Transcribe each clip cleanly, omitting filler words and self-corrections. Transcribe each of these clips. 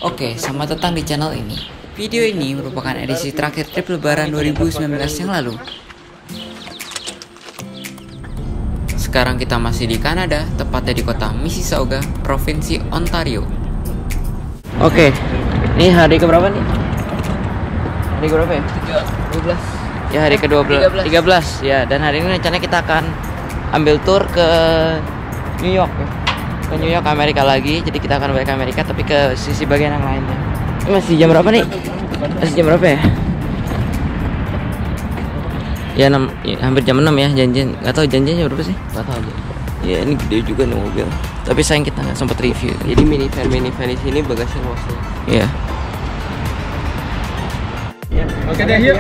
Oke, selamat datang di channel ini. Video ini merupakan edisi terakhir trip lebaran 2019 yang lalu. Sekarang kita masih di Kanada, tepatnya di kota Mississauga, Provinsi Ontario. Oke, ini hari keberapa nih? Hari keberapa ya? 12. Ya, hari ke-12, 13 ya. Dan hari ini rencananya kita akan ambil tour ke New York ya. Ke New York, Amerika lagi. Jadi kita akan balik ke Amerika tapi ke sisi bagian yang lainnya. Ini masih jam berapa nih? Masih jam berapa ya? Ya, hampir jam 6 ya janjian. Gak tau janjiannya berapa sih? Gak tau aja. Ya ini gede juga nih mobil. Tapi sayang kita nggak sempat review. Jadi minivan di sini bagasi luasnya. Iya. Oke deh, yuk.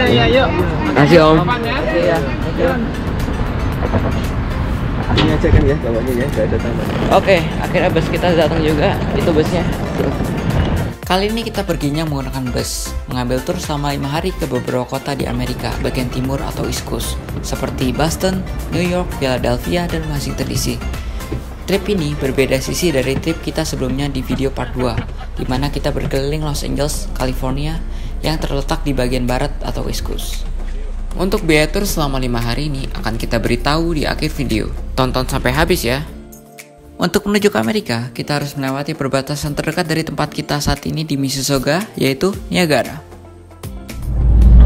Ya, yuk. Makasih Om. Iya. Ini aja kan ya bawahnya ya, gak ada taman. Oke, akhirnya bus kita datang juga. Itu busnya. Kali ini kita perginya menggunakan bus, mengambil tur selama 5 hari ke beberapa kota di Amerika bagian timur atau East Coast, seperti Boston, New York, Philadelphia, dan Washington DC. Trip ini berbeda sisi dari trip kita sebelumnya di video part 2, di mana kita berkeliling Los Angeles, California, yang terletak di bagian barat atau East Coast. Untuk biaya tur selama 5 hari ini akan kita beritahu di akhir video. Tonton sampai habis ya. Untuk menuju ke Amerika, kita harus melewati perbatasan terdekat dari tempat kita saat ini di Mississauga, yaitu Niagara.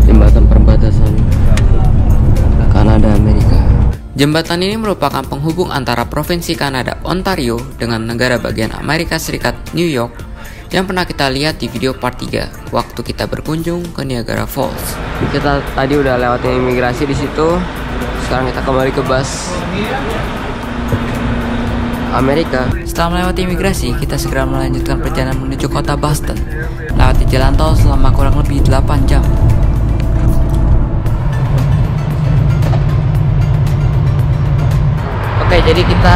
Jembatan perbatasan Kanada Amerika. Jembatan ini merupakan penghubung antara provinsi Kanada Ontario dengan negara bagian Amerika Serikat New York yang pernah kita lihat di video part 3 waktu kita berkunjung ke Niagara Falls. Kita tadi udah lewatin imigrasi di situ. Sekarang kita kembali ke bus Amerika. Setelah melewati imigrasi, kita segera melanjutkan perjalanan menuju kota Boston, melewati jalan tol selama kurang lebih 8 jam. Oke, jadi kita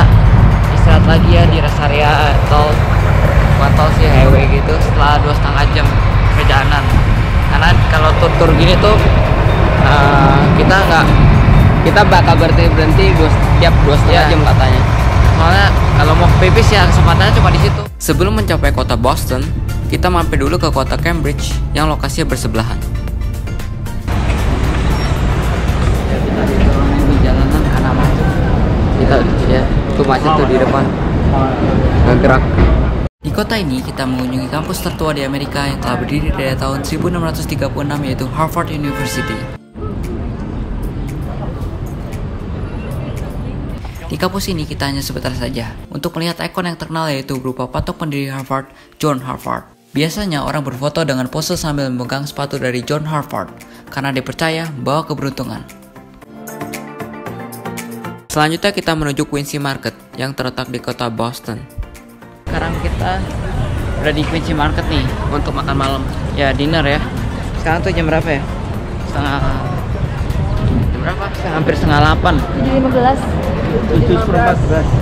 istirahat lagi ya di rest area tol, bukan tol sih, highway gitu, setelah 2,5 jam perjalanan. Karena kalau tur gini tuh kita bakal berhenti tiap 2,5 jam katanya. Soalnya kalau mau pipis ya kesempatannya cuma di situ. Sebelum mencapai kota Boston, kita mampir dulu ke kota Cambridge yang lokasinya bersebelahan. Ya, kita di jalanan karena macet. Kita ya, tuh macet tuh di depan. Nggak gerak. Di kota ini kita mengunjungi kampus tertua di Amerika yang telah berdiri dari tahun 1636 yaitu Harvard University. Di kampus ini kita hanya sebentar saja untuk melihat ikon yang terkenal yaitu berupa patung pendiri Harvard, John Harvard. Biasanya orang berfoto dengan pose sambil memegang sepatu dari John Harvard karena dipercaya membawa keberuntungan. Selanjutnya kita menuju Quincy Market yang terletak di kota Boston. Sekarang kita udah di Quincy Market nih untuk makan malam. Ya, dinner ya. Sekarang tuh jam berapa ya? Hampir setengah 8. 7:15.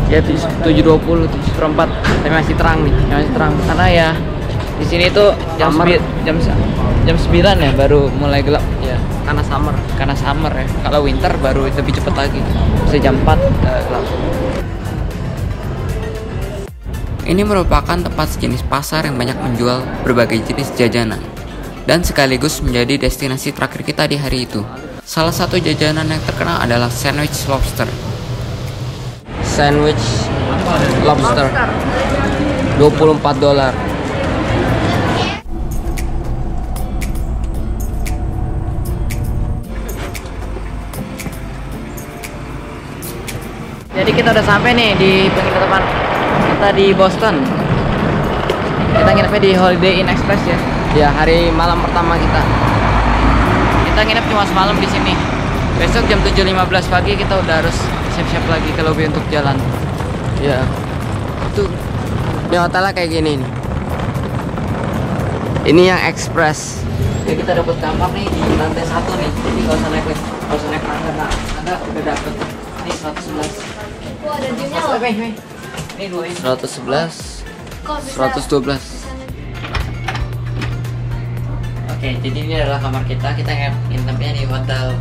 Ya 7:20, 7:04. Tapi masih terang nih, masih terang. Karena ya di sini tuh jam 9 ya baru mulai gelap ya. Karena summer ya. Kalau winter baru lebih cepet lagi. Bisa jam 4 gelap. Ini merupakan tempat sejenis pasar yang banyak menjual berbagai jenis jajanan dan sekaligus menjadi destinasi terakhir kita di hari itu. Salah satu jajanan yang terkenal adalah sandwich lobster. Sandwich lobster $24. Jadi kita udah sampai nih di penginapan kita di Boston. Kita nginepnya di Holiday Inn Express ya. Ya, hari malam pertama kita. Kita nginep cuma semalam di sini. Besok jam 7.15 pagi kita udah harus siap-siap lagi ke lobby untuk jalan. Ya. Itu ini hotelnya kayak gini nih. Ini yang express. Jadi kita dapat kamar nih di lantai 1 nih. Jadi nggak usah naik lift, nggak usah naik tangga. Tangga udah dapet. Ini 111. Oh, ada gymnya loh. Ini 2 ini. 111, 112. Oke, jadi ini adalah kamar kita. Kita nginepnya di hotel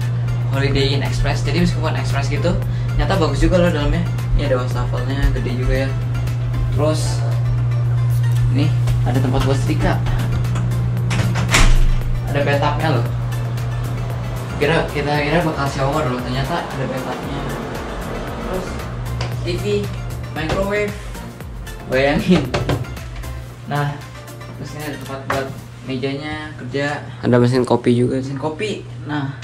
Holiday Inn Express. Jadi meskipun express gitu, ternyata bagus juga loh dalamnya. Ini ada wastafelnya, gede juga ya. Terus nih Ada tempat buat setrika. Ada bathtubnya loh. Kita kira bakal shower loh, ternyata ada bathtubnya. Terus TV, microwave, bayangin. Nah, terus ini ada tempat buat mejanya kerja. Ada mesin kopi juga. Mesin kopi. Nah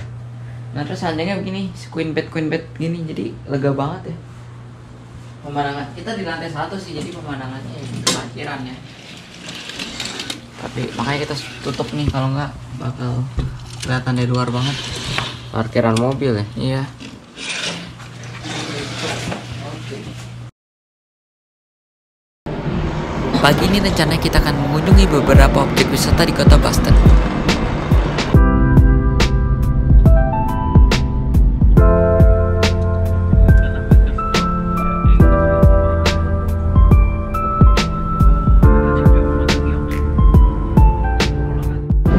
terus seandainya begini, queen bed gini, jadi lega banget ya. Pemandangan kita di lantai 1 sih, jadi pemandangannya ya gitu parkiran ya. Tapi makanya kita tutup nih, kalau nggak bakal kelihatan dari luar banget. Parkiran mobil ya? Iya. Pagi ini rencananya kita akan mengunjungi beberapa objek wisata di kota Boston.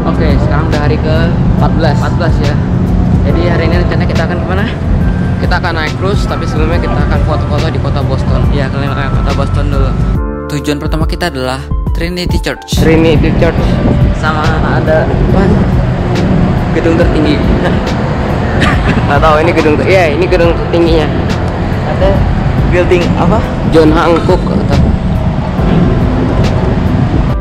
Oke, sekarang udah hari ke 14 ya. Jadi hari ini rencananya kita akan kemana? Kita akan naik cruise, tapi sebelumnya kita akan foto-foto di kota Boston. Ya, kalian ke kota Boston dulu. Tujuan pertama kita adalah Trinity Church. Trinity Church. Sama ada Gedung tertinggi. Nggak tahu ini gedung. Iya, ini gedung tertingginya. ada building apa? John Hancock.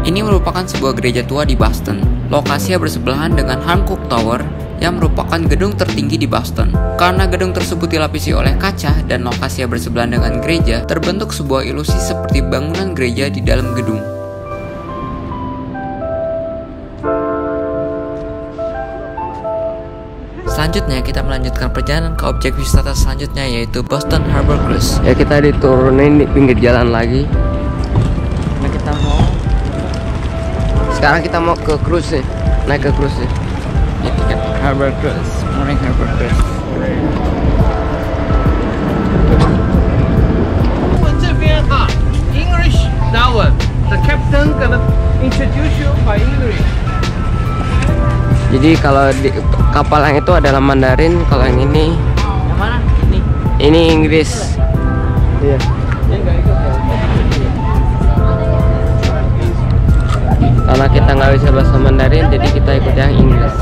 Ini merupakan sebuah gereja tua di Boston. Lokasinya bersebelahan dengan Hancock Tower yang merupakan gedung tertinggi di Boston. Karena gedung tersebut dilapisi oleh kaca dan lokasinya bersebelahan dengan gereja, terbentuk sebuah ilusi seperti bangunan gereja di dalam gedung. Selanjutnya kita melanjutkan perjalanan ke objek wisata selanjutnya, yaitu Boston Harbor Cruise. Ya, kita diturunin di pinggir jalan lagi. Nah, Sekarang kita mau ke cruise nih. Naik ke cruise nih. ini tiket Harbor Cruise, Morning Harbor Cruise. English that one. The captain gonna introduce you by English. Jadi kalau di kapal yang itu adalah Mandarin, kalau yang ini Yang mana? ini Inggris. Iya. Karena kita nggak bisa bahasa Mandarin, jadi kita ikut yang Inggris.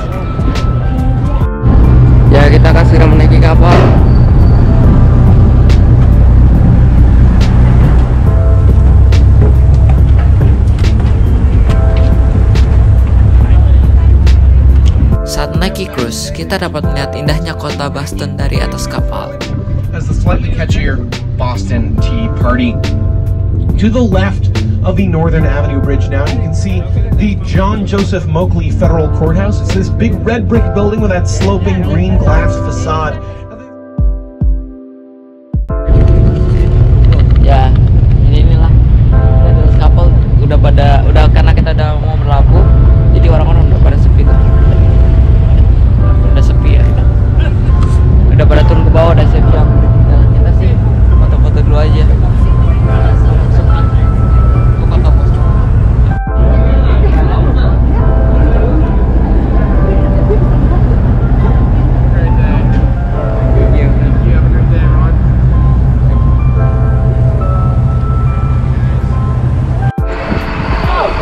Ya, kita akan segera menaiki kapal. Saat menaiki cruise, kita dapat melihat indahnya kota Boston dari atas kapal. As the slightly catchier Boston Tea Party. To the left of the Northern Avenue Bridge now, you can see the John Joseph Moakley Federal Courthouse. It's this big red brick building with that sloping green glass facade. Ya, inilah di atas kapal udah karena kita udah mau berlabuh, jadi orang-orang udah pada sepi tuh. Udah sepi ya. Udah pada turun ke bawah, udah siap-siap. Nah, kita sih foto-foto dulu aja.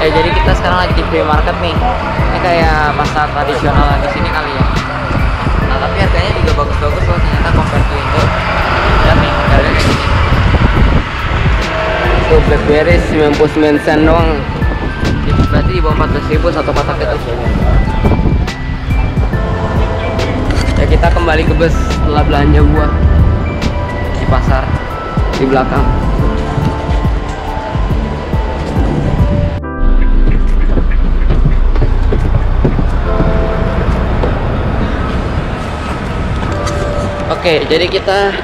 Jadi kita sekarang lagi di free market nih. Ini kayak pasar tradisional di sini kali ya. Nah, tapi harganya juga bagus-bagus loh ternyata compare to Indo. Dan nih, harganya kayak gini. Tuh, blackberry 99 sen doang. Berarti di bawah 14.000 satu kotak itu. Ya, kita kembali ke bus setelah belanja buah di pasar di belakang. Oke, jadi kita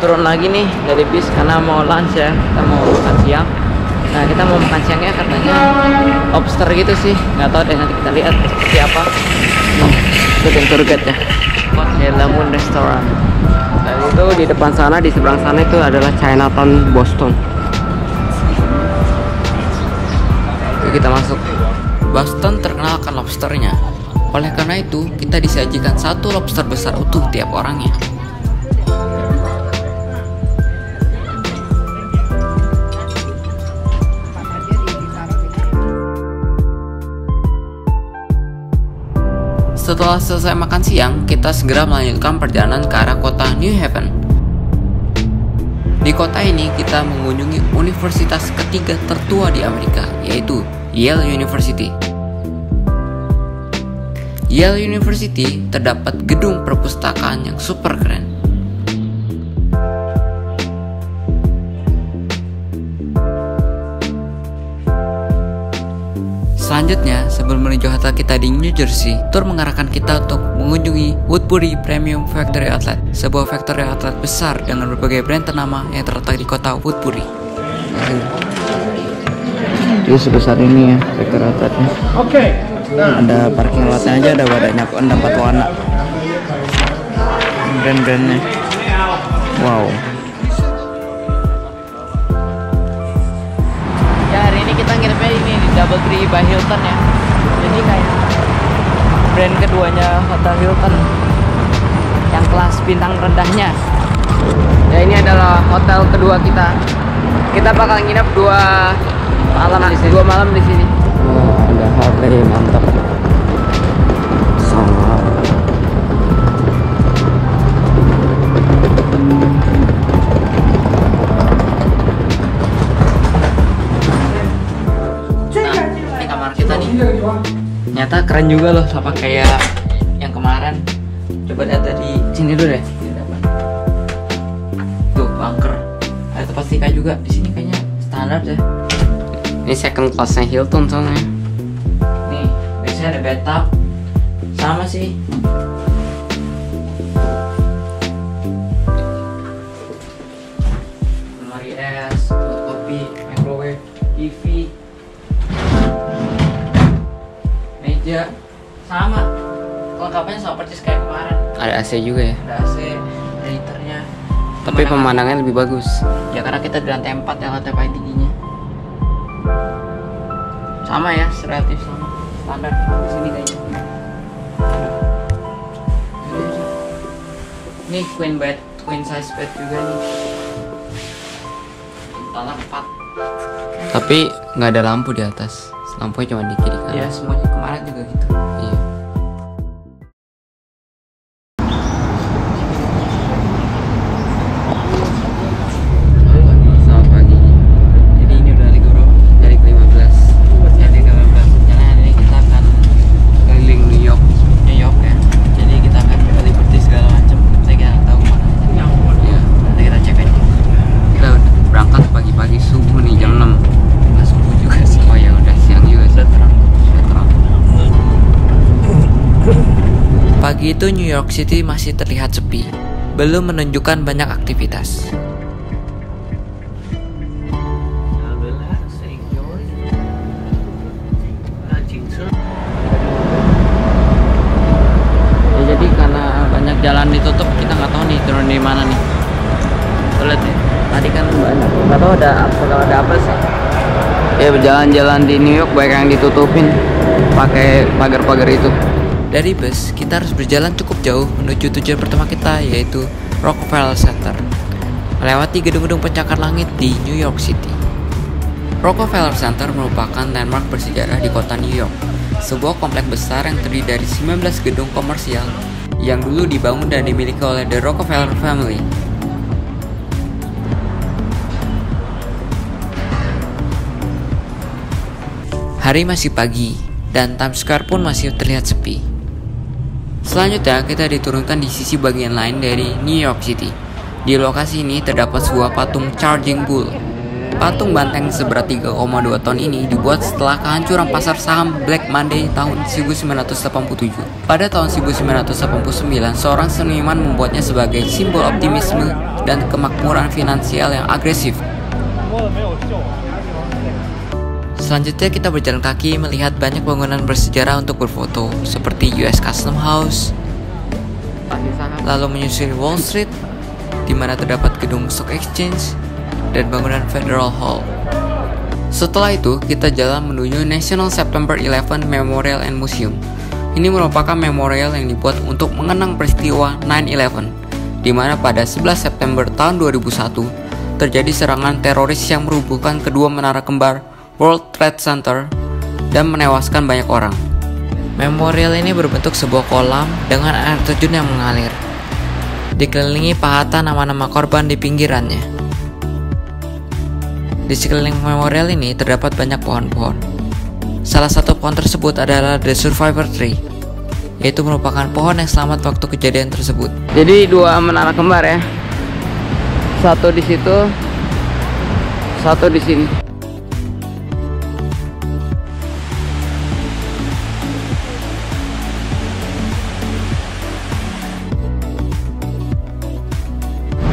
turun lagi nih dari bis karena mau lunch ya, kita mau makan siang. Nah, kita mau makan siangnya katanya lobster gitu sih, nggak tahu deh, nanti kita lihat seperti apa. Ikutin tour guide-nya. Oke, Lamun Restaurant. Dan itu di depan sana, di seberang sana itu adalah Chinatown Boston. Oke, kita masuk. Boston terkenal akan lobsternya. Oleh karena itu, kita disajikan satu lobster besar utuh tiap orangnya. Setelah selesai makan siang, kita segera melanjutkan perjalanan ke arah kota New Haven. Di kota ini kita mengunjungi universitas ketiga tertua di Amerika, yaitu Yale University. Yale University terdapat gedung perpustakaan yang super keren. Selanjutnya, sebelum menuju hotel kita di New Jersey, tur mengarahkan kita untuk mengunjungi Woodbury Premium Factory Outlet, sebuah factory outlet besar dengan berbagai brand ternama yang terletak di kota Woodbury. Jadi sebesar ini ya factory outletnya. Okay. Ada parking lotnya aja ada banyak 4 warna. Brand-brandnya. Wow. Ya, hari ini kita nginepnya ini di DoubleTree by Hilton ya. Jadi kayak brand keduanya Hotel Hilton yang kelas bintang rendahnya. Ya, ini adalah hotel kedua kita. Kita bakal nginep 2 malam di sini. Oh, ada Harley, mantap. Sama. Ini kamar kita nih. Nyata keren juga loh, sama kayak yang kemarin. Coba lihat dari sini dulu deh. Tuh, bunker. Ada tempat stika juga di sini kayaknya standar deh. Ini second classnya Hilton soalnya. Nih, biasanya ada bathtub. Sama sih. Lemari es, buat kopi, microwave, TV, meja, sama. Kelengkapannya sama persis kayak kemarin. Ada AC juga ya. Ada AC, ada heaternya. Tapi pemandangannya lebih bagus. Ya karena kita di lantai 4 yang lantai paling tingginya. Sama ya, relatif sama. Standar di sini kayaknya. Ini queen bed, queen size bed juga nih. Tanah 4. Tapi nggak ada lampu di atas. Lampunya cuma di kiri kan. Ya semuanya kemarin juga gitu. Iya. Selamat pagi. Jadi ini udah hari berapa? Dari 15. Jadi 15. Karena hari ini kita akan Keliling New York. New York ya. Jadi kita akan ke Liberty segala macam. Saya nggak tahu mana aja. Iya. Nanti kita cek aja. Kita udah berangkat pagi-pagi subuh nih jam 6. Nggak subuh juga sih. Oh ya udah siang juga sudah terang. Sudah terang. Pagi itu New York City masih terlihat sepi, belum menunjukkan banyak aktivitas. Ya, jadi karena banyak jalan ditutup kita nggak tahu nih turun di mana nih. Tuh, lihat nih. Tadi kan banyak. Nggak tahu ada apa sih. Ya berjalan-jalan di New York banyak yang ditutupin pakai pagar-pagar itu. Dari bus, kita harus berjalan cukup jauh menuju tujuan pertama kita, yaitu Rockefeller Center, melewati gedung-gedung pencakar langit di New York City. Rockefeller Center merupakan landmark bersejarah di kota New York, sebuah kompleks besar yang terdiri dari 19 gedung komersial yang dulu dibangun dan dimiliki oleh The Rockefeller Family. Hari masih pagi, dan Times Square pun masih terlihat sepi. Selanjutnya, kita diturunkan di sisi bagian lain dari New York City. Di lokasi ini terdapat sebuah patung Charging Bull. Patung banteng seberat 3,2 ton ini dibuat setelah kehancuran pasar saham Black Monday tahun 1987. Pada tahun 1989, seorang seniman membuatnya sebagai simbol optimisme dan kemakmuran finansial yang agresif. Selanjutnya kita berjalan kaki melihat banyak bangunan bersejarah untuk berfoto seperti US Custom House, lalu menyusuri Wall Street di mana terdapat gedung Stock Exchange dan bangunan Federal Hall. Setelah itu kita jalan menuju National September 11 Memorial and Museum. Ini merupakan memorial yang dibuat untuk mengenang peristiwa 9/11, di mana pada 11 September tahun 2001 terjadi serangan teroris yang merubuhkan kedua menara kembar World Trade Center dan menewaskan banyak orang. Memorial ini berbentuk sebuah kolam dengan air terjun yang mengalir. Dikelilingi pahatan nama-nama korban di pinggirannya. Di sekeliling memorial ini terdapat banyak pohon-pohon. Salah satu pohon tersebut adalah The Survivor Tree, yaitu merupakan pohon yang selamat waktu kejadian tersebut. Jadi dua menara kembar ya. Satu di situ, satu di sini.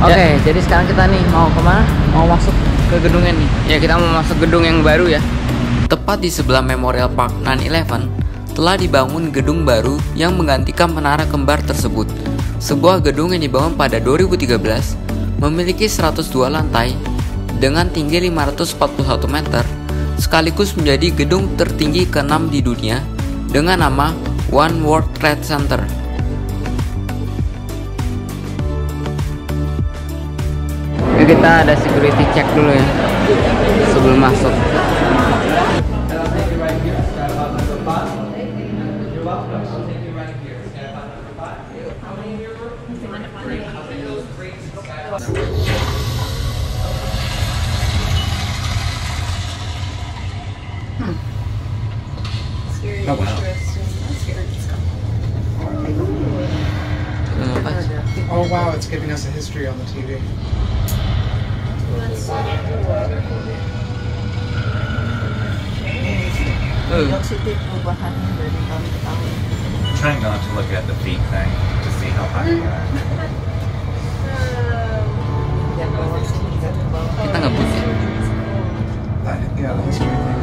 Oke, jadi sekarang kita nih mau kemana? Mau masuk ke gedungnya nih. Ya, kita mau masuk gedung yang baru ya. Tepat di sebelah Memorial Park 9/11 telah dibangun gedung baru yang menggantikan menara kembar tersebut. Sebuah gedung yang dibangun pada 2013 memiliki 102 lantai dengan tinggi 541 meter, sekaligus menjadi gedung tertinggi ke-6 di dunia dengan nama One World Trade Center. Kita ada security check dulu ya sebelum masuk. Oh, wow. Oh wow, it's giving us a history on the TV. Trying not to look at the feet thing to see how high you are. Kita ngebut ya. Yeah, the history thing.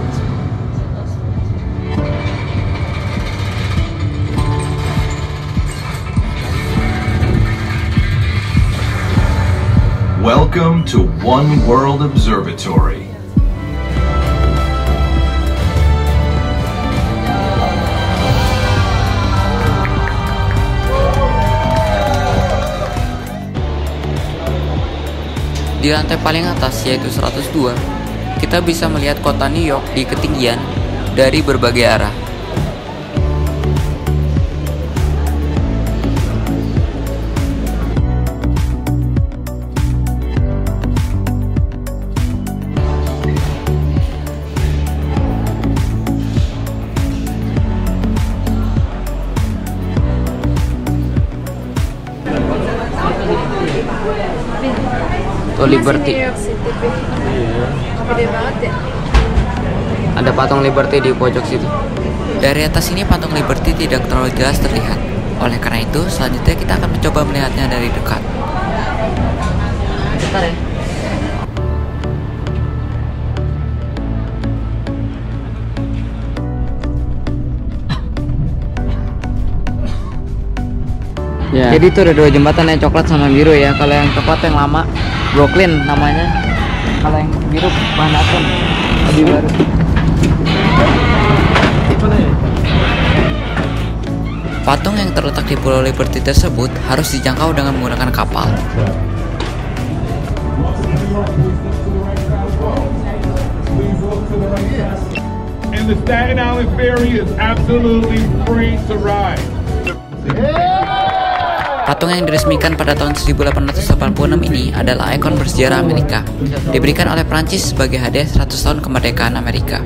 Welcome to One World Observatory. Di lantai paling atas, yaitu 102, kita bisa melihat kota New York di ketinggian dari berbagai arah. Tuh Liberty. Gede banget ya. Ada patung Liberty di pojok situ. Dari atas ini patung Liberty tidak terlalu jelas terlihat. Oleh karena itu, selanjutnya kita akan mencoba melihatnya dari dekat. Bentar ya. Ya. Jadi itu ada dua jembatan yang coklat sama biru ya. Kalau yang coklat yang lama Brooklyn namanya. Kalau yang biru Manhattan lebih baru. Patung yang terletak di Pulau Liberty tersebut harus dijangkau dengan menggunakan kapal. And the Staten Island Ferry is absolutely free to ride. Patung yang diresmikan pada tahun 1886 ini adalah ikon bersejarah Amerika, diberikan oleh Prancis sebagai hadiah 100 tahun kemerdekaan Amerika.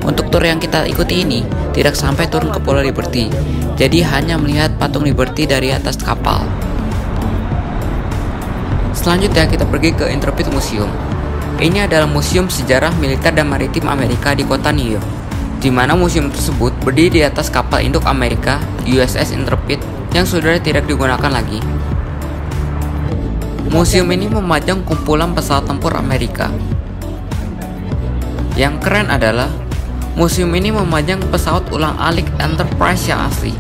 Untuk tur yang kita ikuti ini tidak sampai turun ke Pulau Liberty, jadi hanya melihat patung Liberty dari atas kapal. Selanjutnya kita pergi ke Intrepid Museum. Ini adalah museum sejarah militer dan maritim Amerika di kota New York, di mana museum tersebut berdiri di atas kapal induk Amerika USS Intrepid yang sudah tidak digunakan lagi. Museum ini memajang kumpulan pesawat tempur Amerika. Yang keren adalah museum ini memajang pesawat ulang-alik Enterprise yang asli.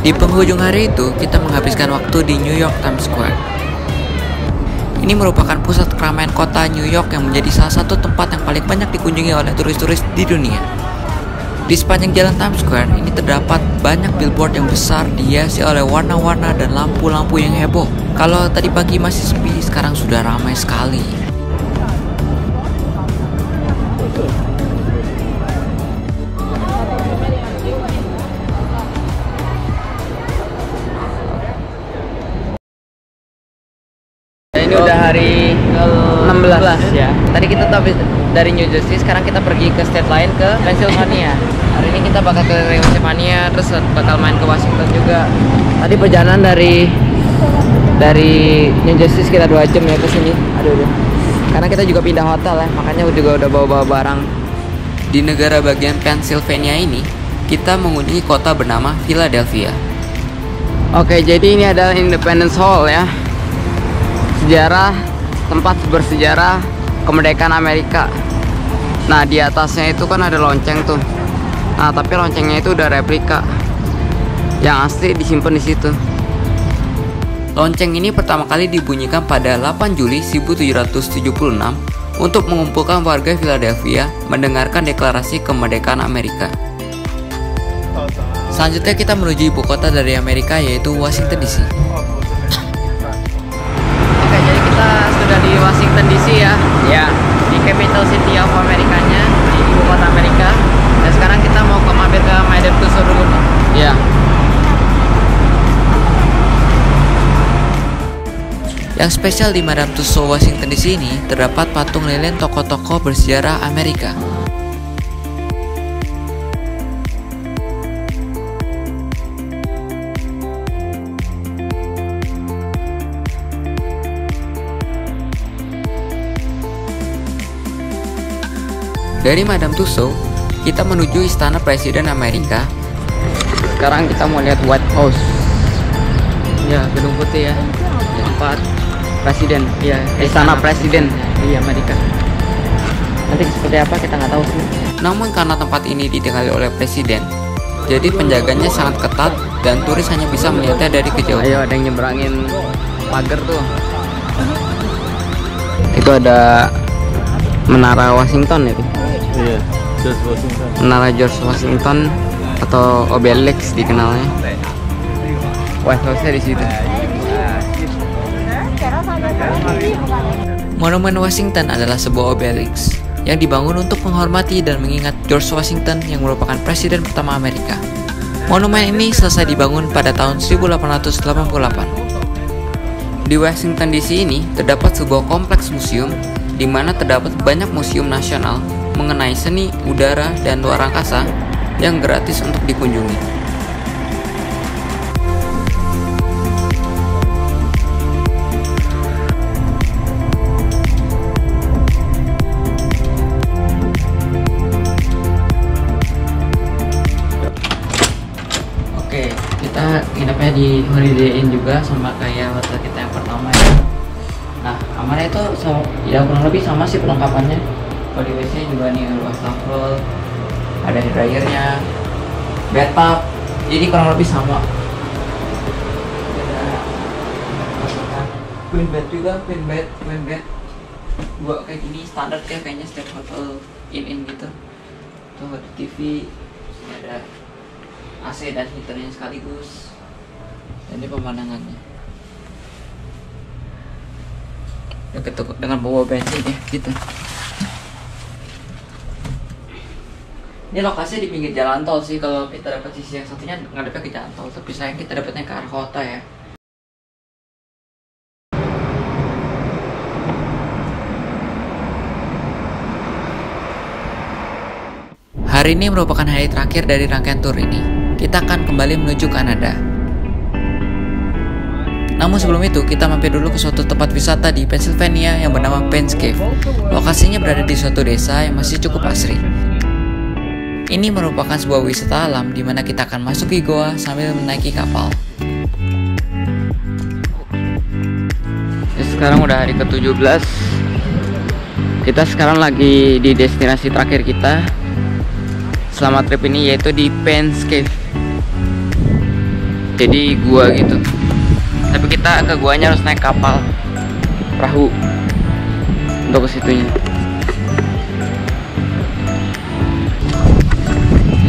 Di penghujung hari itu, kita menghabiskan waktu di New York Times Square. Ini merupakan pusat keramaian kota New York yang menjadi salah satu tempat yang paling banyak dikunjungi oleh turis-turis di dunia. Di sepanjang jalan Times Square ini terdapat banyak billboard yang besar dihiasi oleh warna-warna dan lampu-lampu yang heboh. Kalau tadi pagi masih sepi, sekarang sudah ramai sekali. 12 ya. Tadi kita tuh habis dari New Jersey, sekarang kita pergi ke state lain, ke Pennsylvania. Hari ini kita bakal ke Pennsylvania, terus bakal main ke Washington juga. Tadi perjalanan dari New Jersey sekitar 2 jam ya ke sini. Aduh. Karena kita juga pindah hotel ya, makanya juga udah bawa-bawa barang. Di negara bagian Pennsylvania ini, kita mengunjungi kota bernama Philadelphia. Oke, jadi ini adalah Independence Hall ya. Sejarah, tempat bersejarah kemerdekaan Amerika. Nah, di atasnya itu kan ada lonceng tuh. Nah, tapi loncengnya itu udah replika. Yang asli disimpan di situ. Lonceng ini pertama kali dibunyikan pada 8 Juli 1776 untuk mengumpulkan warga Philadelphia mendengarkan deklarasi kemerdekaan Amerika. Selanjutnya kita menuju ibu kota dari Amerika, yaitu Washington DC. Oke, jadi kita sudah di Washington DC ya. Ya, di capital city of Amerikanya, di ibu kota Amerika. Dan sekarang kita mau mampir ke Madame Tussauds dulu nih. Ya. Yang spesial di Madame Tussauds Washington DC ini terdapat patung lilin tokoh-tokoh bersejarah Amerika. Dari Madame Tussauds, kita menuju Istana Presiden Amerika. Sekarang kita mau lihat White House. Ya, gedung putih ya. Tempat presiden. Ya, Istana Presiden di Amerika. Nanti seperti apa kita nggak tahu sih. Namun karena tempat ini ditinggali oleh presiden, jadi penjaganya sangat ketat dan turis hanya bisa melihatnya dari kejauhan. Ayo, ada yang nyebrangin pagar tuh. Itu ada Menara Washington itu. Iya, George Washington. Menara George Washington atau Obelix dikenalnya. White House-nya di situ. Monumen Washington adalah sebuah obelisk yang dibangun untuk menghormati dan mengingat George Washington yang merupakan presiden pertama Amerika. Monumen ini selesai dibangun pada tahun 1888. Di Washington DC ini terdapat sebuah kompleks museum di mana terdapat banyak museum nasional mengenai seni, udara, dan luar angkasa yang gratis untuk dikunjungi. Oke, kita nginepnya di Holiday Inn juga sama kayak hotel kita yang pertama ya. Nah, kamarnya itu ya kurang lebih sama sih perlengkapannya. Kalau di WC juga nih ada wastafel, ada hair dryernya, bathtub, jadi kurang lebih sama. Ada queen bed juga, queen bed. Gua kayak gini standar ya kayaknya setiap hotel in gitu. Tuh ada TV, ada AC dan heaternya sekaligus. Dan ini pemandangannya deket dengan bawah bensin ya gitu. Ini lokasinya di pinggir jalan tol sih. Kalau kita dapat sisi yang satunya ngadepnya ke jalan tol, tapi sayang kita dapatnya ke arah kota ya. Hari ini merupakan hari terakhir dari rangkaian tur ini. Kita akan kembali menuju Kanada. Namun sebelum itu, kita mampir dulu ke suatu tempat wisata di Pennsylvania yang bernama Penns Cave. Lokasinya berada di suatu desa yang masih cukup asri. Ini merupakan sebuah wisata alam di mana kita akan masuki goa sambil menaiki kapal. Ya, sekarang udah hari ke-17. Kita sekarang lagi di destinasi terakhir kita selama trip ini, yaitu di Penns Cave. Jadi gua gitu. Tapi kita ke guanya harus naik kapal perahu untuk ke situnya.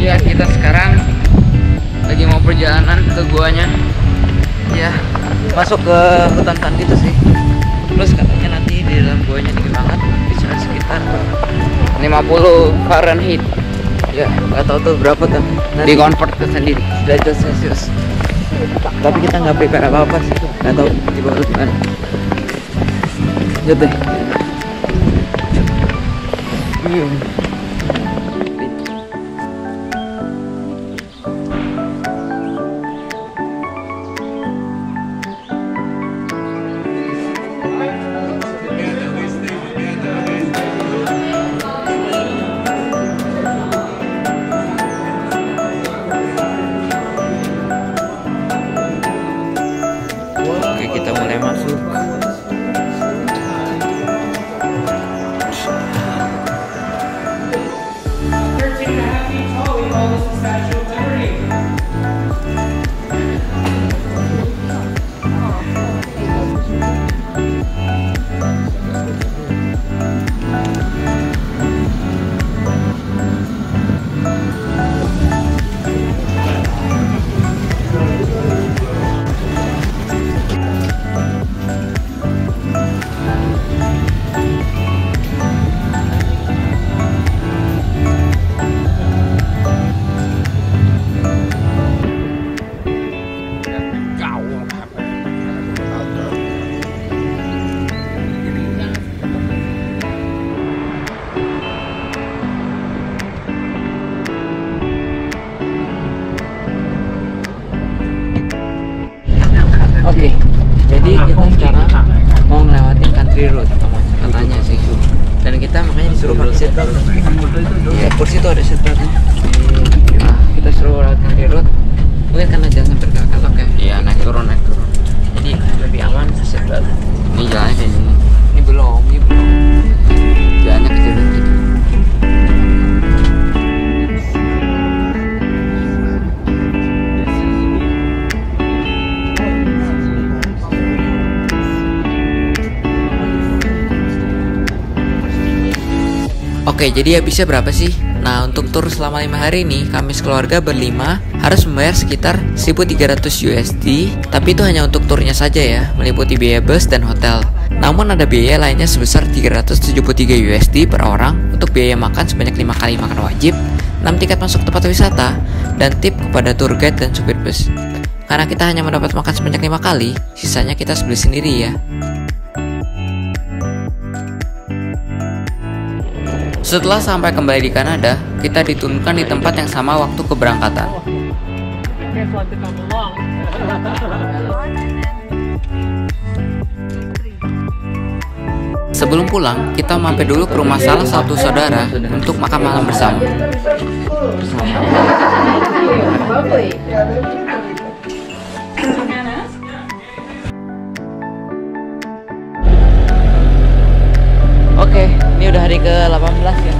Ya, kita sekarang lagi mau perjalanan ke guanya. Ya, masuk ke hutan gitu sih. Terus katanya nanti di dalam guanya dingin banget, bisa sekitar 50 Fahrenheit. Ya, nggak tahu tuh berapa tuh. Di convert ke sendiri derajat Celcius. Tapi kita nggak prepare apa-apa sih. Nggak tahu di bawah gimana. Lihat deh. Oke, kita mulai masuk. Oke, jadi kita sekarang mau ngelewatin country road katanya sih. Dan kita makanya disuruh pakai seatbelt. Ya, kursi itu ada seatbeltnya. Nah, kita suruh lewat country road. Mungkin karena jangan berkelok ya. Iya, naik turun. Jadi lebih aman seatbelt. Ini jalannya kayak gini. Ini belum. Jalannya kecil dikit. Oke, jadi habisnya berapa sih? Nah, untuk tur selama 5 hari ini, kami sekeluarga berlima harus membayar sekitar 1.300 USD. Tapi itu hanya untuk turnya saja ya, meliputi biaya bus dan hotel. Namun ada biaya lainnya sebesar 373 USD per orang untuk biaya makan sebanyak 5 kali makan wajib, 6 tiket masuk tempat wisata, dan tip kepada tour guide dan supir bus. Karena kita hanya mendapat makan sebanyak 5 kali, sisanya kita beli sendiri ya. Setelah sampai kembali di Kanada, kita diturunkan di tempat yang sama waktu keberangkatan. Sebelum pulang, kita mampir dulu ke rumah salah satu saudara untuk makan malam bersama. Oke, ini udah hari ke-18 ya.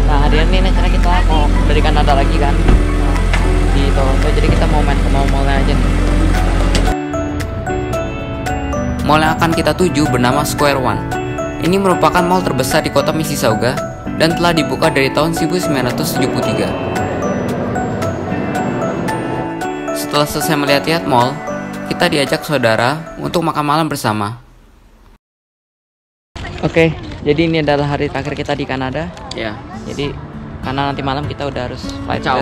Nah, hari ini karena kita mau dari Kanada lagi kan, di Toronto, jadi kita mau main ke mall-mallnya aja nih. Mall yang akan kita tuju bernama Square One. Ini merupakan mall terbesar di kota Mississauga dan telah dibuka dari tahun 1973. Setelah selesai melihat-lihat mall, kita diajak saudara untuk makan malam bersama. Oke, jadi ini adalah hari terakhir kita di Kanada. Ya, jadi karena nanti malam kita udah harus flight ke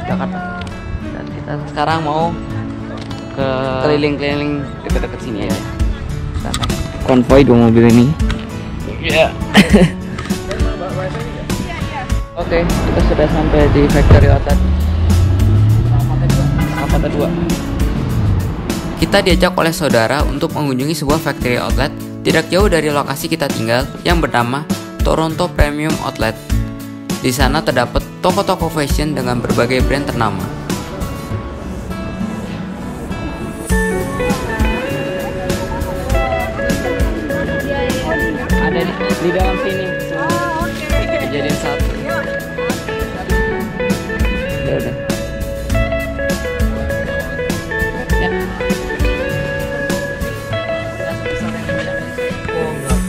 Jakarta. Dan kita sekarang mau ke keliling-keliling dekat-dekat sini ya. Konvoy 2 mobil ini. Ya. Oke, kita sudah sampai di Factory Outlet. Rapata 2. Kita diajak oleh saudara untuk mengunjungi sebuah factory outlet tidak jauh dari lokasi kita tinggal yang bernama Toronto Premium Outlet. Di sana terdapat toko-toko fashion dengan berbagai brand ternama. Ada di dalam sini. Dijadiin satu. Udah.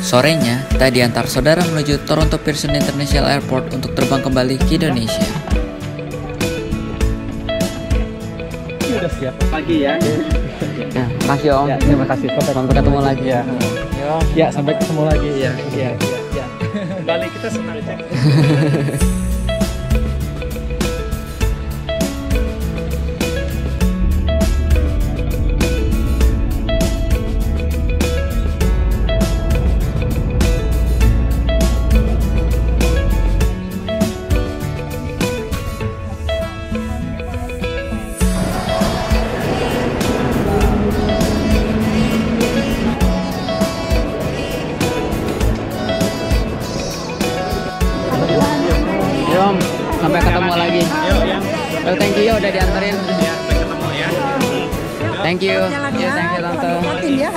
Sorenya, kita diantar saudara menuju Toronto Pearson International Airport untuk terbang kembali ke Indonesia. Sudah siap pagi ya. Nah, makasih Om. Ya, terima kasih. Sampai ketemu lagi ya. Ya, sampai ketemu lagi ya. Balik kita senang aja. Sampai ketemu lagi. Oh, thank you ya udah dianterin. Ya, sampai ketemu ya. Thank you. Ya, thank you tante. Ya.